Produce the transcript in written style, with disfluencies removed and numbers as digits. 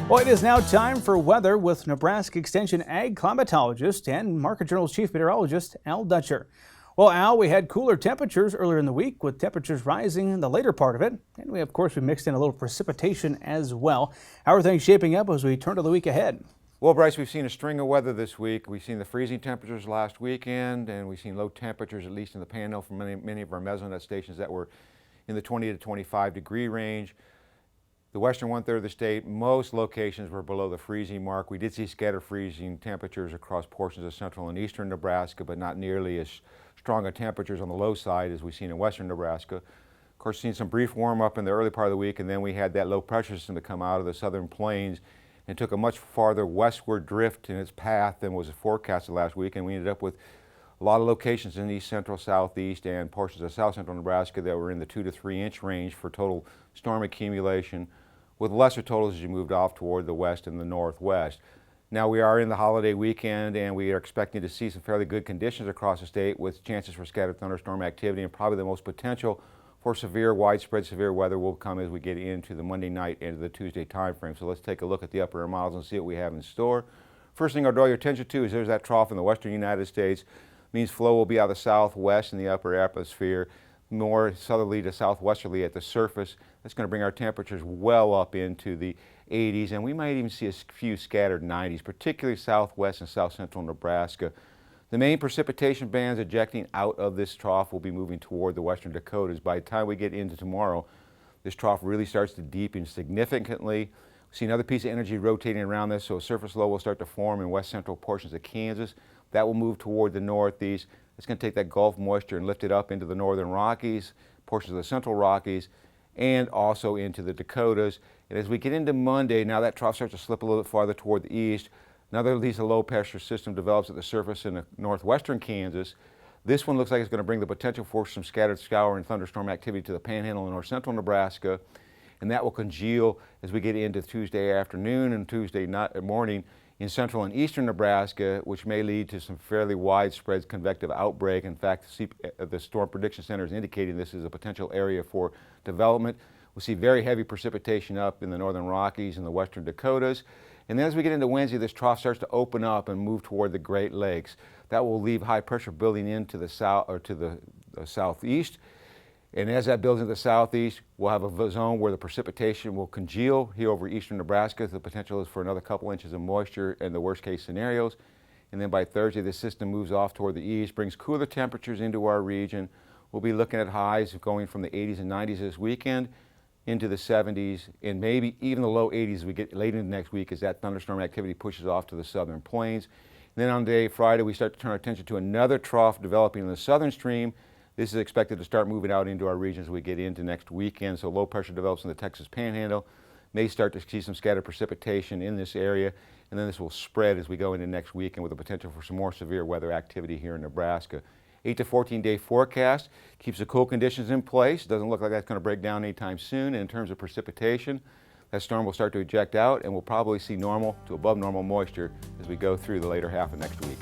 Well, it is now time for weather with Nebraska Extension Ag climatologist and Market Journal's chief meteorologist, Al Dutcher. Well, Al, we had cooler temperatures earlier in the week with temperatures rising in the later part of it. And we mixed in a little precipitation as well. How are things shaping up as we turn to the week ahead? Well, Bryce, we've seen a string of weather this week. We've seen the freezing temperatures last weekend, and we've seen low temperatures, at least in the Panhandle, from many of our mesonet stations that were in the 20 to 25 degree range. The western one-third of the state, most locations were below the freezing mark. We did see scattered freezing temperatures across portions of central and eastern Nebraska, but not nearly as strong a temperatures on the low side as we've seen in western Nebraska. Of course, seen some brief warm up in the early part of the week, and then we had that low pressure system to come out of the southern plains and took a much farther westward drift in its path than was forecasted last week, and we ended up with a lot of locations in east central, southeast, and portions of south central Nebraska that were in the 2 to 3 inch range for total storm accumulation, with lesser totals as you moved off toward the west and the northwest. Now we are in the holiday weekend, and we are expecting to see some fairly good conditions across the state with chances for scattered thunderstorm activity, and probably the most potential for widespread severe weather will come as we get into the Monday night into the Tuesday time frame. So let's take a look at the upper air models and see what we have in store. First thing I'll draw your attention to is there's that trough in the western United States. It means flow will be out of the southwest in the upper atmosphere, more southerly to southwesterly at the surface. That's going to bring our temperatures well up into the 80s, and we might even see a few scattered 90s, particularly southwest and south central Nebraska. The main precipitation bands ejecting out of this trough will be moving toward the western Dakotas. By the time we get into tomorrow, this trough really starts to deepen significantly. We see another piece of energy rotating around this, so a surface low will start to form in west central portions of Kansas. That will move toward the northeast. It's going to take that Gulf moisture and lift it up into the northern Rockies, portions of the central Rockies, and also into the Dakotas. And as we get into Monday, now that trough starts to slip a little bit farther toward the east. Another low pressure system develops at the surface in northwestern Kansas. This one looks like it's going to bring the potential for some scattered shower and thunderstorm activity to the Panhandle and north central Nebraska. And that will congeal as we get into Tuesday afternoon and Tuesday morning in central and eastern Nebraska, which may lead to some fairly widespread convective outbreak. In fact, the Storm Prediction Center is indicating this is a potential area for development. We'll see very heavy precipitation up in the northern Rockies and the western Dakotas. And then as we get into Wednesday, this trough starts to open up and move toward the Great Lakes. That will leave high pressure building into the south or to the southeast. And as that builds into the southeast, we'll have a zone where the precipitation will congeal here over eastern Nebraska. The potential is for another couple inches of moisture in the worst case scenarios. And then by Thursday, this system moves off toward the east, brings cooler temperatures into our region. We'll be looking at highs going from the 80s and 90s this weekend into the 70s and maybe even the low 80s as we get late into next week as that thunderstorm activity pushes off to the southern plains. And then on Friday, we start to turn our attention to another trough developing in the southern stream. This is expected to start moving out into our region as we get into next weekend. So low pressure develops in the Texas Panhandle. May start to see some scattered precipitation in this area. And then this will spread as we go into next weekend with the potential for some more severe weather activity here in Nebraska. 8 to 14 day forecast keeps the cool conditions in place. Doesn't look like that's going to break down anytime soon. And in terms of precipitation, that storm will start to eject out and we'll probably see normal to above normal moisture as we go through the later half of next week.